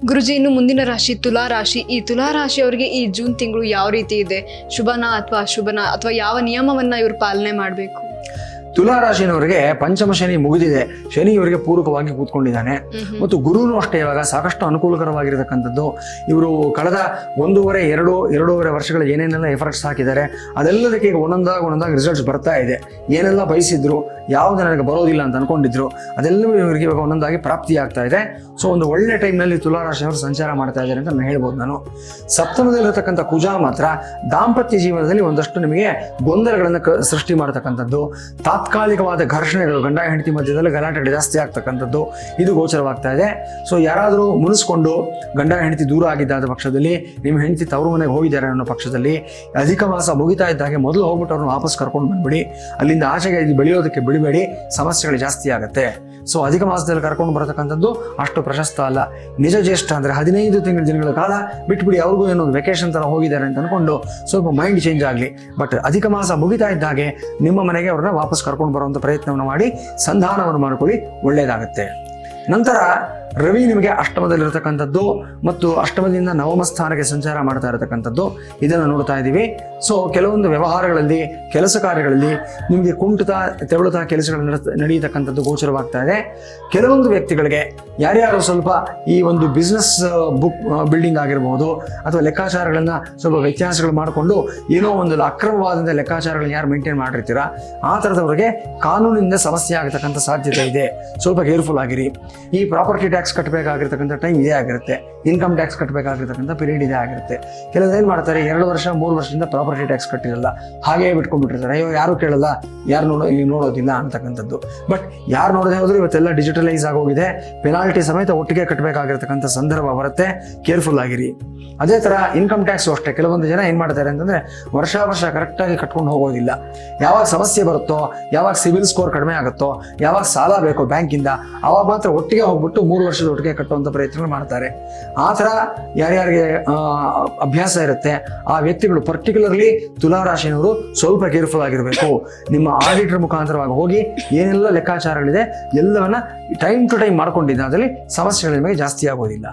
ಗುರುಜಿ, ಇನ್ನು ಮುಂದಿನ ರಾಶಿ ತುಲಾ ರಾಶಿ. ಈ ತುಲಾ ರಾಶಿಯವರಿಗೆ ಈ ಜೂನ್ ತಿಂಗಳು ಯಾವ ರೀತಿ ಇದೆ? ಶುಭನಾ ಅಥವಾ ಅಶುಭನಾ, ಅಥವಾ ಯಾವ ನಿಯಮವನ್ನ ಇವರು ಪಾಲನೆ ಮಾಡಬೇಕು? ತುಲಾ ರಾಶಿನವರಿಗೆ ಪಂಚಮ ಶನಿ ಮುಗಿದಿದೆ. ಶನಿ ಇವರಿಗೆ ಪೂರಕವಾಗಿ ಕೂತ್ಕೊಂಡಿದ್ದಾನೆ ಮತ್ತು ಗುರುನು ಅಷ್ಟೇ ಇವಾಗ ಸಾಕಷ್ಟು ಅನುಕೂಲಕರವಾಗಿರತಕ್ಕಂಥದ್ದು. ಇವರು ಕಳೆದ ಎರಡೂವರೆ ವರ್ಷಗಳ ಏನೇನೆಲ್ಲ ಎಫರ್ಟ್ಸ್ ಹಾಕಿದ್ದಾರೆ ಅದೆಲ್ಲದಕ್ಕೆ ಈಗ ಒಂದೊಂದಾಗಿ ರಿಸಲ್ಟ್ಸ್ ಬರ್ತಾ ಇದೆ. ಏನೆಲ್ಲ ಬಯಸಿದ್ರು, ಯಾವುದು ನನಗೆ ಬರೋದಿಲ್ಲ ಅಂತ ಅನ್ಕೊಂಡಿದ್ರು, ಅದೆಲ್ಲವೂ ಇವರಿಗೆ ಇವಾಗ ಒಂದೊಂದಾಗಿ ಪ್ರಾಪ್ತಿ ಆಗ್ತಾ ಇದೆ. ಸೊ ಒಂದು ಒಳ್ಳೆ ಟೈಮ್ನಲ್ಲಿ ತುಲಾ ರಾಶಿಯವರು ಸಂಚಾರ ಮಾಡ್ತಾ ಇದ್ದಾರೆ ಅಂತ ನಾನು ಹೇಳ್ಬೋದು. ನಾನು ಸಪ್ತಮದಲ್ಲಿರತಕ್ಕಂಥ ಕುಜ ಮಾತ್ರ ದಾಂಪತ್ಯ ಜೀವನದಲ್ಲಿ ಒಂದಷ್ಟು ನಿಮಗೆ ಗೊಂದಲಗಳನ್ನು ಸೃಷ್ಟಿ ಮಾಡತಕ್ಕಂಥದ್ದು, ತಾತ್ಕಾಲಿಕವಾದ ಘರ್ಷಣೆಗಳು, ಗಂಡ ಹೆಂಡತಿ ಮಧ್ಯದಲ್ಲಿ ಗಲಾಟೆಗಳು ಜಾಸ್ತಿ ಆಗ್ತಕ್ಕಂಥದ್ದು ಇದು ಗೋಚರವಾಗ್ತಾ ಇದೆ. ಸೊ ಯಾರಾದರೂ ಮುನಿಸ್ಕೊಂಡು ಗಂಡ ಹೆಂಡತಿ ದೂರ ಆಗಿದ್ದಾದ ಪಕ್ಷದಲ್ಲಿ, ನಿಮ್ಮ ಹೆಂಡತಿ ತವರು ಮನೆಗೆ ಹೋಗಿದ್ದಾರೆ ಅನ್ನೋ ಪಕ್ಷದಲ್ಲಿ, ಅಧಿಕ ಮಾಸ ಮುಗಿತಾ ಇದ್ದಾಗೆ ಮೊದಲು ಹೋಗ್ಬಿಟ್ಟು ಅವ್ರನ್ನ ವಾಪಸ್ ಕರ್ಕೊಂಡು ಬಂದ್ಬಿಡಿ. ಅಲ್ಲಿಂದ ಆಚೆಗೆ ಬೆಳೆಯೋದಕ್ಕೆ ಬಿಡಬೇಡಿ, ಸಮಸ್ಯೆಗಳು ಜಾಸ್ತಿ ಆಗುತ್ತೆ. ಸೊ ಅಧಿಕ ಮಾಸದಲ್ಲಿ ಕರ್ಕೊಂಡು ಬರತಕ್ಕಂಥದ್ದು ಅಷ್ಟು ಪ್ರಶಸ್ತ ಅಲ್ಲ. ನಿಜ ಜ್ಯೇಷ್ಠ ಅಂದರೆ 15 ದಿನಗಳ ಕಾಲ ಬಿಟ್ಬಿಡಿ, ಅವ್ರಿಗೂ ಏನೋ ವೆಕೇಶನ್ ಥರ ಹೋಗಿದ್ದಾರೆ ಅಂತ ಅನ್ಕೊಂಡು ಸ್ವಲ್ಪ ಮೈಂಡ್ ಚೇಂಜ್ ಆಗಲಿ. ಬಟ್ ಅಧಿಕ ಮಾಸ ಮುಗಿತಾ ಇದ್ದಾಗೆ ನಿಮ್ಮ ಮನೆಗೆ ಅವ್ರನ್ನ ವಾಪಸ್ ಕರ್ಕೊಂಡು ಬರುವಂಥ ಪ್ರಯತ್ನವನ್ನು ಮಾಡಿ ಸಂಧಾನವನ್ನು ಮಾಡ್ಕೊಳ್ಳಿ, ಒಳ್ಳೆಯದಾಗುತ್ತೆ. ನಂತರ ರವಿ ನಿಮಗೆ ಅಷ್ಟಮದಲ್ಲಿರತಕ್ಕಂಥದ್ದು ಮತ್ತು ಅಷ್ಟಮದಿಂದ ನವಮ ಸ್ಥಾನಕ್ಕೆ ಸಂಚಾರ ಮಾಡ್ತಾ ಇರತಕ್ಕಂಥದ್ದು ಇದನ್ನು ನೋಡ್ತಾ ಇದ್ದೀವಿ. ಸೊ ಕೆಲವೊಂದು ವ್ಯವಹಾರಗಳಲ್ಲಿ, ಕೆಲಸ ಕಾರ್ಯಗಳಲ್ಲಿ ನಿಮಗೆ ಕುಂಠಿತ ತೆವಳುತ್ತಾ ಕೆಲಸಗಳು ನಡೆಯತಕ್ಕಂಥದ್ದು ಗೋಚರವಾಗ್ತಾ ಇದೆ. ಕೆಲವೊಂದು ವ್ಯಕ್ತಿಗಳಿಗೆ ಯಾರ್ಯಾರು ಸ್ವಲ್ಪ ಈ ಒಂದು ಬಿಸ್ನೆಸ್ ಬಿಲ್ಡಿಂಗ್ ಆಗಿರ್ಬೋದು ಅಥವಾ ಲೆಕ್ಕಾಚಾರಗಳನ್ನು ಸ್ವಲ್ಪ ವ್ಯತ್ಯಾಸಗಳು ಮಾಡಿಕೊಂಡು ಏನೋ ಒಂದು ಅಕ್ರಮವಾದಂಥ ಲೆಕ್ಕಾಚಾರಗಳನ್ನ ಯಾರು ಮೇಂಟೈನ್ ಮಾಡಿರ್ತೀರ ಆ ಥರದವರಿಗೆ ಕಾನೂನಿನಿಂದ ಸಮಸ್ಯೆ ಆಗತಕ್ಕಂಥ ಸಾಧ್ಯತೆ ಇದೆ. ಸ್ವಲ್ಪ ಕೇರ್ಫುಲ್ ಆಗಿರಿ. ಈ ಪ್ರಾಪರ್ಟಿ ಟ್ಯಾಕ್ಸ್ ಕಟ್ಟಬೇಕಾಗಿರ್ತಕ್ಕಂಥ ಟೈಮ್ ಇದೇ ಆಗಿರುತ್ತೆ, ಇನ್ಕಮ್ ಟ್ಯಾಕ್ಸ್ ಕಟ್ಟಬೇಕಾಗಿರ್ತಕ್ಕಂಥ ಪೀರಿಯಡ್ ಇದೇ ಆಗಿರುತ್ತೆ. ಕೆಲವರು ಏನು ಮಾಡ್ತಾರೆ, 2 ವರ್ಷ 3 ವರ್ಷದಿಂದ ಪ್ರಾಪರ್ಟಿ ಟ್ಯಾಕ್ಸ್ ಕಟ್ಟಿರಲ್ಲ, ಹಾಗೇ ಬಿಟ್ಕೊಂಡ್ಬಿಟ್ಟಿರ್ತಾರೆ. ಅಯ್ಯೋ ಯಾರು ಕೇಳಲ್ಲ, ಯಾರು ನೋಡೋದಿಲ್ಲ ಅಂತಕ್ಕಂಥದ್ದು. ಬಟ್ ಯಾರು ನೋಡದೆ ಹೋದ್ರೆ ಇವತ್ತೆಲ್ಲ ಡಿಜಿಟಲೈಸ್ ಆಗೋಗಿದೆ, ಪೆನಾಲ್ಟಿ ಸಮೇತ ಒಟ್ಟಿಗೆ ಕಟ್ಟಬೇಕಾಗಿರ್ತಕ್ಕಂಥ ಸಂದರ್ಭ ಬರುತ್ತೆ. ಕೇರ್ಫುಲ್ ಆಗಿರಿ. ಅದೇ ಥರ ಇನ್ಕಮ್ ಟ್ಯಾಕ್ಸು ಅಷ್ಟೇ. ಕೆಲವೊಂದು ಜನ ಏನು ಮಾಡ್ತಾರೆ ಅಂತಂದರೆ ವರ್ಷ ಕರೆಕ್ಟಾಗಿ ಕಟ್ಕೊಂಡು ಹೋಗೋದಿಲ್ಲ. ಯಾವಾಗ ಸಮಸ್ಯೆ ಬರುತ್ತೋ, ಯಾವಾಗ ಸಿವಿಲ್ ಸ್ಕೋರ್ ಕಡಿಮೆ ಆಗುತ್ತೋ, ಯಾವಾಗ ಸಾಲ ಬೇಕೋ ಬ್ಯಾಂಕಿಂದ, ಆವಾಗ ಮಾತ್ರ ಒಟ್ಟಿಗೆ ಹೋಗ್ಬಿಟ್ಟು 3 ವರ್ಷದ ಒಟ್ಟಿಗೆ ಕಟ್ಟುವಂಥ ಪ್ರಯತ್ನಗಳು ಮಾಡ್ತಾರೆ. ಆ ಥರ ಯಾರ್ಯಾರಿಗೆ ಅಭ್ಯಾಸ ಇರುತ್ತೆ ಆ ವ್ಯಕ್ತಿಗಳು, ಪರ್ಟಿಕ್ಯುಲರ್ಲಿ ತುಲಾ ರಾಶಿನವರು ಸ್ವಲ್ಪ ಕೇರ್ಫುಲ್ ಆಗಿರಬೇಕು. ನಿಮ್ಮ ಆಡಿಟರ್ ಮುಖಾಂತರವಾಗಿ ಹೋಗಿ ಏನೆಲ್ಲ ಲೆಕ್ಕಾಚಾರಗಳಿದೆ ಎಲ್ಲವನ್ನ ಟೈಮ್ ಟು ಟೈಮ್ ಮಾಡ್ಕೊಂಡಿದ್ದ ಅದರಲ್ಲಿ ಸಮಸ್ಯೆಗಳು ನಿಮಗೆ ಜಾಸ್ತಿ ಆಗೋದಿಲ್ಲ.